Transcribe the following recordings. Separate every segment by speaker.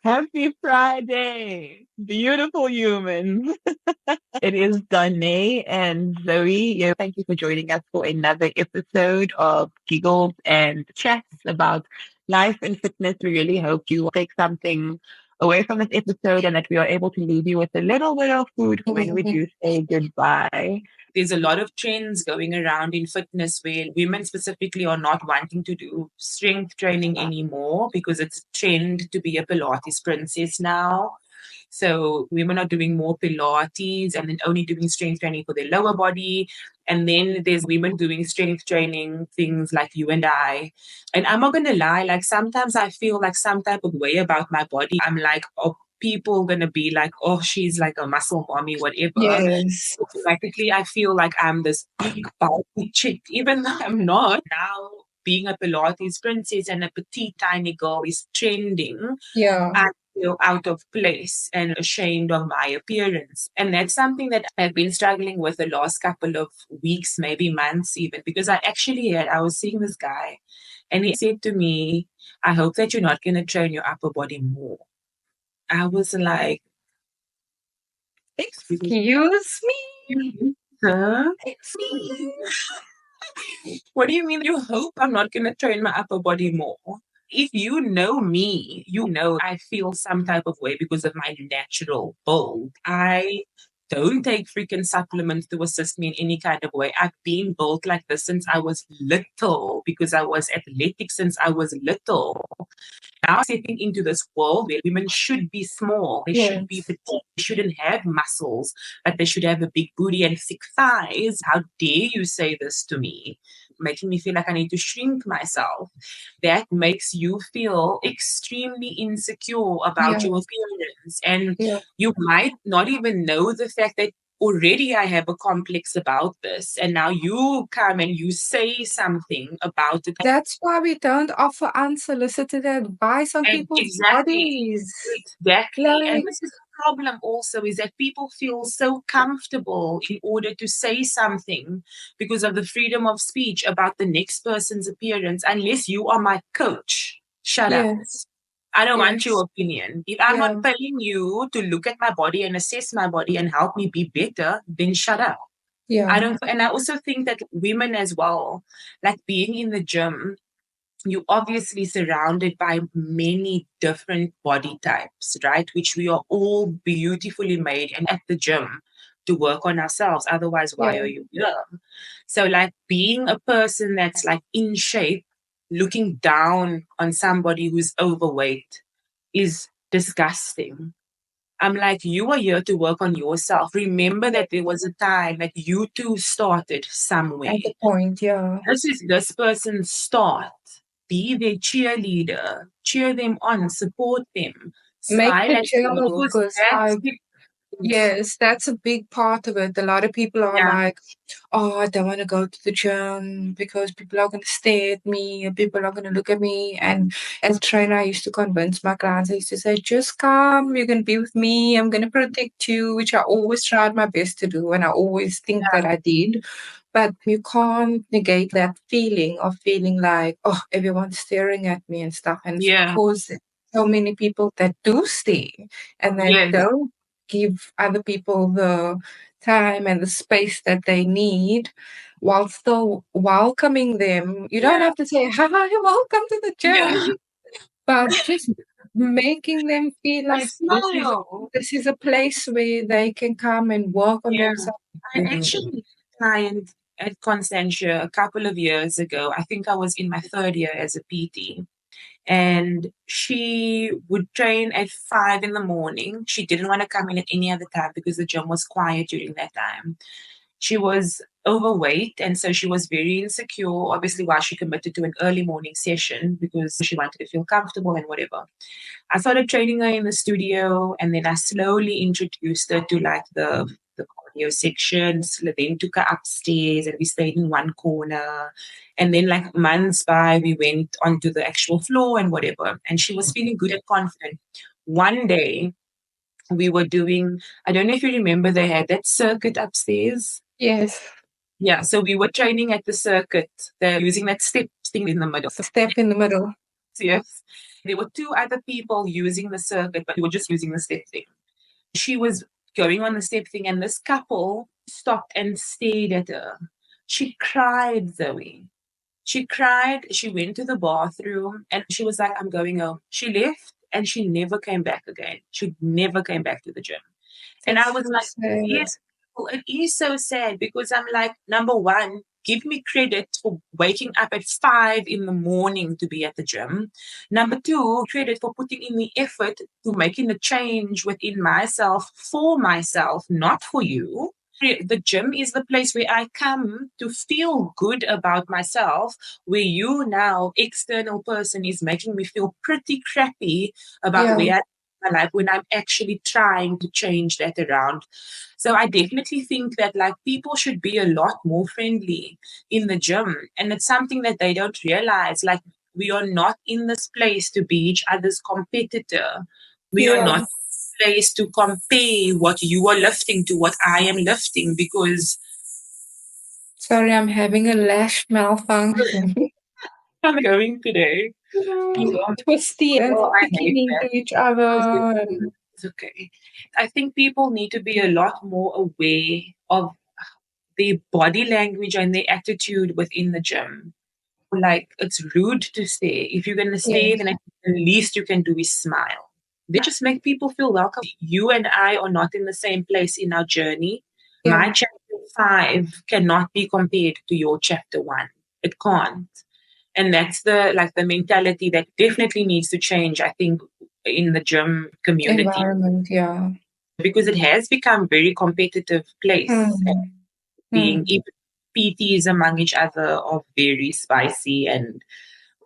Speaker 1: Happy Friday, beautiful humans. It is Donaé and Zoe. Thank you for joining us for another episode of Giggles and Chats about life and fitness. We really hope you take something away from this episode and that we are able to leave you with a little bit of food for when we do say goodbye.
Speaker 2: There's a lot of trends going around in fitness where women specifically are not wanting to do strength training anymore because it's a trend to be a Pilates princess now. So women are doing more Pilates and then only doing strength training for their lower body. And then there's women doing strength training, things like you and I. And I'm not going to lie, like sometimes I feel like some type of way about my body. I'm like, oh, people going to be like, oh, she's like a muscle mommy, whatever.
Speaker 3: Yes.
Speaker 2: Automatically, I feel like I'm this big, bulky chick, even though I'm not. Now, being a Pilates princess and a petite, tiny girl is trending.
Speaker 3: Yeah.
Speaker 2: I feel out of place and ashamed of my appearance. And that's something that I've been struggling with the last couple of weeks, maybe months even, because I was seeing this guy and he said to me, I hope that you're not going to train your upper body more. I was like, excuse
Speaker 3: me.
Speaker 2: Huh?
Speaker 3: Excuse me.
Speaker 2: What do you mean you hope I'm not going to train my upper body more? If you know me, you know I feel some type of way because of my natural build. I don't take freaking supplements to assist me in any kind of way. I've been built like this since I was little because I was athletic since I was little. Now stepping into this world where women should be small, they should be petite, they shouldn't have muscles, but they should have a big booty and thick thighs. How dare you say this to me? Making me feel like I need to shrink myself. That makes you feel extremely insecure about your appearance. And you might not even know the fact that already I have a complex about this. And now you come and you say something about it.
Speaker 3: That's why we don't offer unsolicited advice on people's bodies.
Speaker 2: Exactly.
Speaker 3: Like,
Speaker 2: And this is the problem also is that people feel so comfortable in order to say something because of the freedom of speech about the next person's appearance. Unless you are my coach, shut up.
Speaker 3: yes.
Speaker 2: I don't want
Speaker 3: Yes.
Speaker 2: your opinion. If I'm not paying you to look at my body and assess my body and help me be better, then shut up.
Speaker 3: Yeah.
Speaker 2: And I also think that women as well, like being in the gym, you're obviously surrounded by many different body types, right? Which we are all beautifully made and at the gym to work on ourselves. Otherwise, why are you here? So, like being a person that's like in shape, looking down on somebody who's overweight is disgusting. I'm like, you are here to work on yourself. Remember that there was a time that you two started somewhere.
Speaker 3: At the point,
Speaker 2: This is this person's start. Be their cheerleader. Cheer them on. Support them.
Speaker 3: Make
Speaker 2: Smile
Speaker 3: the
Speaker 2: at them
Speaker 3: gym
Speaker 2: because
Speaker 3: because
Speaker 2: that's
Speaker 3: yes, that's a big part of it. A lot of people are like, oh, I don't want to go to the gym because people are going to stare at me or people are going to look at me. And as a trainer, I used to convince my clients, I used to say, just come, you're going to be with me, I'm going to protect you, which I always tried my best to do. And I always think that I did. But you can't negate that feeling of feeling like, oh, everyone's staring at me and stuff. And it's because so many people that do stare and they don't give other people the time and the space that they need while still welcoming them. You don't have to say, hi, welcome to the gym, but just making them feel like this is a place where they can come and work on themselves.
Speaker 2: I actually client at Constantia a couple of years ago. I think I was in my third year as a PT. And she would train at 5 in the morning. She didn't want to come in at any other time because the gym was quiet during that time. She was overweight, and so she was very insecure, obviously, why she committed to an early morning session because she wanted to feel comfortable and whatever. I started training her in the studio, and then I slowly introduced her to like the cardio sections, then took her upstairs and we stayed in one corner. And then like months by, we went onto the actual floor and whatever. And she was feeling good and confident. One day we were doing, I don't know if you remember, they had that circuit upstairs.
Speaker 3: Yes.
Speaker 2: Yeah, so we were training at the circuit. They're using that step thing in the middle.
Speaker 3: The step in the middle.
Speaker 2: Yes. There were two other people using the circuit, but they were just using the step thing. She was going on the step thing, and this couple stopped and stared at her. She cried, Zoe. She cried. She went to the bathroom and she was like, I'm going home. She left and she never came back again. She never came back to the gym. And I was like, yes, well, it is so sad because I'm like, number one, give me credit for waking up at 5 in the morning to be at the gym. Number two, credit for putting in the effort to making the change within myself for myself, not for you. The gym is the place where I come to feel good about myself, where you now, external person, is making me feel pretty crappy about where I my life when I'm actually trying to change that around. So I definitely think that like people should be a lot more friendly in the gym. And it's something that they don't realize. Like we are not in this place to be each other's competitor. We are not in this place to compare what you are lifting to what I am lifting because
Speaker 3: Sorry, I'm having a lash malfunction.
Speaker 2: I'm going today.
Speaker 3: Twisty and
Speaker 2: Oh, I
Speaker 3: sticking
Speaker 2: hate
Speaker 3: into
Speaker 2: that.
Speaker 3: each other.
Speaker 2: It's okay. I think people need to be a lot more aware of their body language and their attitude within the gym. Like, it's rude to stare. If you're going to stare, then the least you can do is smile. They just make people feel welcome. You and I are not in the same place in our journey. My chapter 5 cannot be compared to your chapter 1. It can't. And that's the mentality that definitely needs to change, I think, in the gym community.
Speaker 3: Environment,
Speaker 2: Because it has become very competitive place. Being even PTs among each other are very spicy and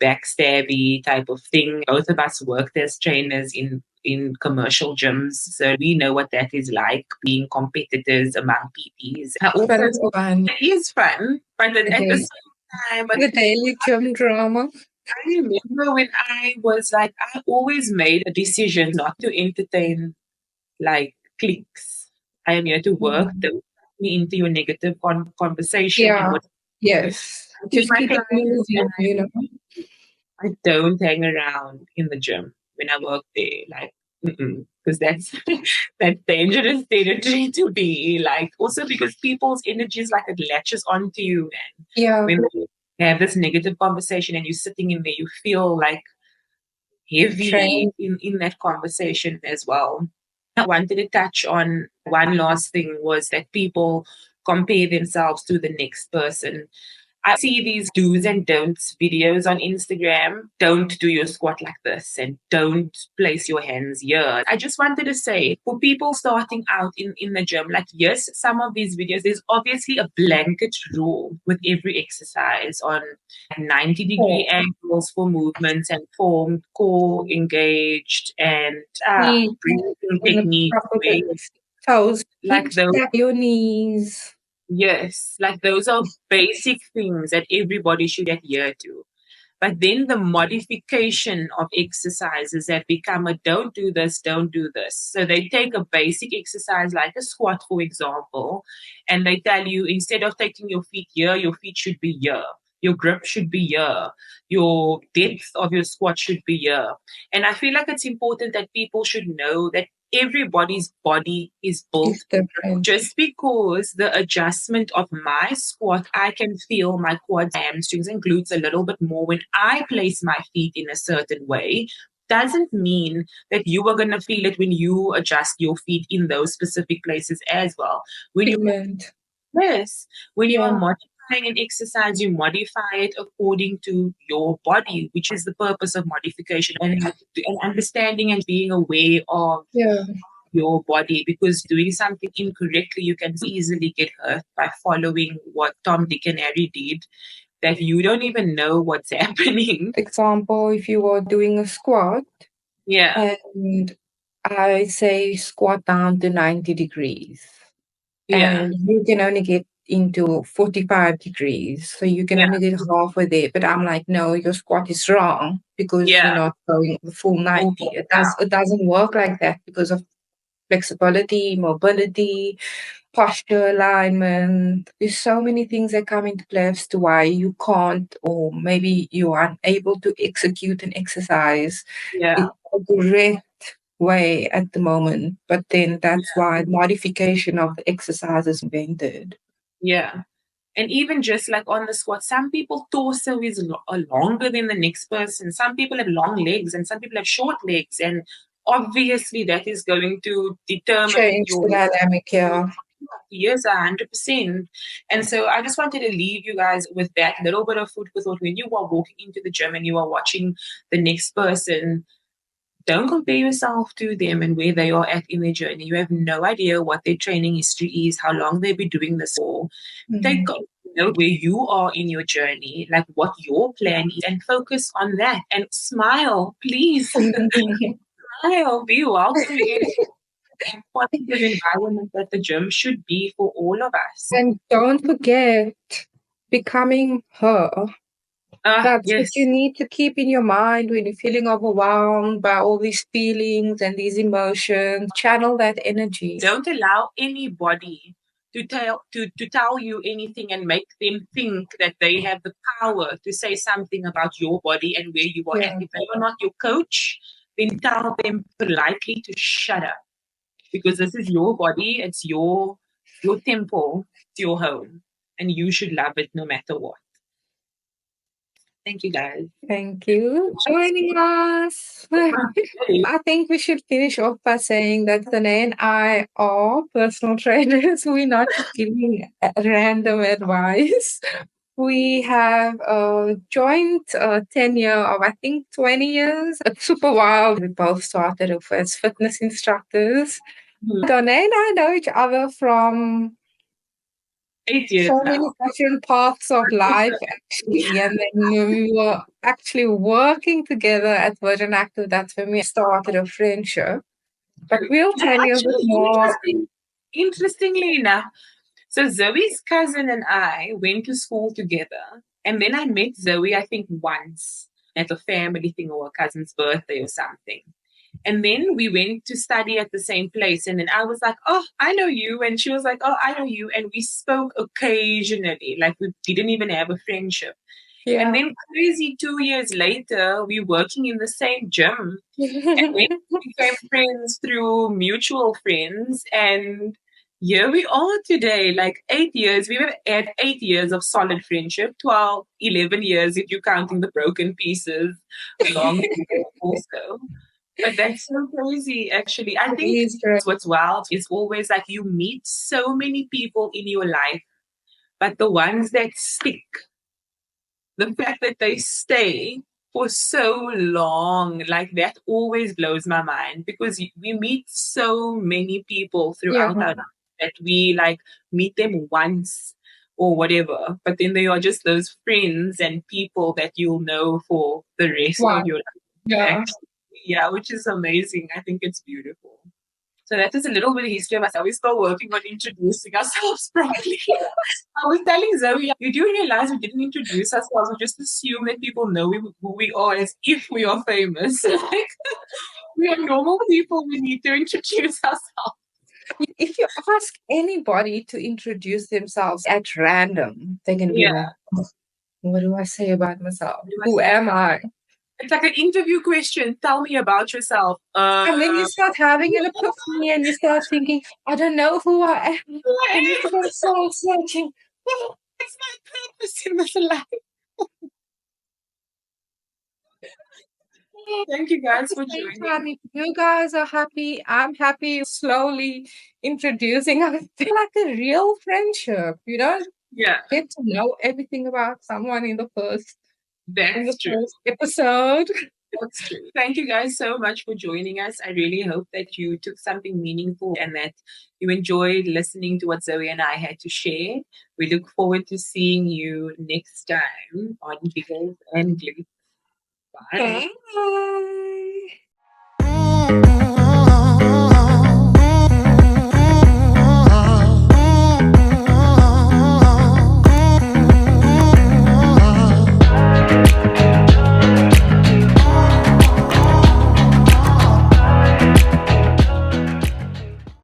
Speaker 2: backstabby type of thing. Both of us worked as trainers in commercial gyms, so we know what that is like, being competitors among PTs.
Speaker 3: But it's fun.
Speaker 2: It is fun, but at the same time,
Speaker 3: The daily gym drama.
Speaker 2: I remember when I was like, I always made a decision not to entertain like cliques. I am here to work. Don't put me into your negative conversation. And what
Speaker 3: Yes. Just keep it moving,
Speaker 2: I don't hang around in the gym when I work there. Like, because that's that's dangerous territory to be. Like, also because people's energy is like it latches onto you, and when they have this negative conversation and you're sitting in there, you feel like heavy in that conversation as well. I wanted to touch on one last thing was that people compare themselves to the next person. I see these do's and don'ts videos on Instagram. Don't do your squat like this and don't place your hands here. I just wanted to say for people starting out in the gym, like, yes, some of these videos, there's obviously a blanket rule with every exercise on 90-degree angles for movements and form, core engaged and breathing techniques.
Speaker 3: Toes,
Speaker 2: Like those,
Speaker 3: your knees.
Speaker 2: yes, like those are basic things that everybody should adhere to. But then the modification of exercises have become a don't do this, don't do this. So they take a basic exercise like a squat, for example, and they tell you instead of taking your feet here, your feet should be here. Your grip should be here. Your depth of your squat should be here. And I feel like it's important that people should know that everybody's body is built different. Just because the adjustment of my squat, I can feel my quads, hamstrings, and glutes a little bit more when I place my feet in a certain way, doesn't mean that you are going to feel it when you adjust your feet in those specific places as well. When you are modifying an exercise, you modify it according to your body, which is the purpose of modification, and understanding and being aware of your body, because doing something incorrectly, you can easily get hurt by following what Tom, Dick, and Harry did, that you don't even know what's happening.
Speaker 3: Example, if you are doing a squat, and I say squat down to 90 degrees, and you can only get into 45 degrees, so you can only get halfway there. But I'm like, no, your squat is wrong because you're not going the full 90. It doesn't work like that because of flexibility, mobility, posture alignment. There's so many things that come into play as to why you can't, or maybe you are unable to execute an exercise in a correct way at the moment. But then that's why modification of the exercise is invented.
Speaker 2: Yeah. And even just like on the squat, some people torso is longer than the next person. Some people have long legs and some people have short legs. And obviously that is going to determine
Speaker 3: Change
Speaker 2: your
Speaker 3: the dynamic, yeah.
Speaker 2: years 100%. And so I just wanted to leave you guys with that little bit of food for thought. When you are walking into the gym and you are watching the next person, don't compare yourself to them and where they are at in their journey. You have no idea what their training history is, how long they've been doing this for. Take note where you are in your journey, like what your plan is, and focus on that. And smile, please. Smile, be welcoming. And positive environment that the gym should be for all of us.
Speaker 3: And don't forget, becoming her. That's what
Speaker 2: Yes.
Speaker 3: you need to keep in your mind when you're feeling overwhelmed by all these feelings and these emotions. Channel that energy.
Speaker 2: Don't allow anybody to tell you anything and make them think that they have the power to say something about your body and where you are at. If they are not your coach, then tell them politely to shut up. Because this is your body, it's your temple, it's your home. And you should love it no matter what. Thank you guys.
Speaker 3: Thank you for joining us. I think we should finish off by saying that Donaé and I are personal trainers. We're not just giving random advice. We have a joint tenure of, I think, 20 years. It's super wild. We both started off as fitness instructors. Donaé and I know each other from
Speaker 2: 8 years
Speaker 3: so
Speaker 2: now.
Speaker 3: many different paths of life, actually. And then we were actually working together at Virgin Active. That's when we started a friendship. But we'll tell you a bit more.
Speaker 2: Interestingly enough, so Zoe's cousin and I went to school together. And then I met Zoe, I think, once at a family thing or a cousin's birthday or something. And then we went to study at the same place. And then I was like, oh, I know you. And she was like, oh, I know you. And we spoke occasionally. Like we didn't even have a friendship.
Speaker 3: Yeah.
Speaker 2: And then crazy 2 years later, we're working in the same gym. And we became friends through mutual friends. And here we are today, like 8 years. We've had 8 years of solid friendship, 12, 11 years if you're counting the broken pieces along also. But that's so crazy, actually. I think what's wild is always like you meet so many people in your life, but the ones that stick, the fact that they stay for so long, like that always blows my mind because we meet so many people throughout our life that we like meet them once or whatever, but then they are just those friends and people that you'll know for the rest of your life. Yeah, which is amazing. I think it's beautiful. So that is a little bit of history of us. We're still working on introducing ourselves properly. I was telling Zoe, you do realize we didn't introduce ourselves. We just assume that people know who we are as if we are famous. Like, we are normal people. We need to introduce ourselves.
Speaker 3: If you ask anybody to introduce themselves at random, they're going to be like, what do I say about myself? Who am I?
Speaker 2: It's like an interview question. Tell me about yourself.
Speaker 3: And then you start having an epiphany and you start thinking, I don't know who I am. And you start searching.
Speaker 2: What's my purpose in this life? Thank you guys for joining.
Speaker 3: You guys are happy. I'm happy. Slowly introducing us. It's like a real friendship. You don't get to know everything about someone in the first episode.
Speaker 2: That's true. Thank you guys so much for joining us. I really hope that you took something meaningful and that you enjoyed listening to what Zoe and I had to share. We look forward to seeing you next time on Giggles and Glutes. Bye.
Speaker 3: Bye.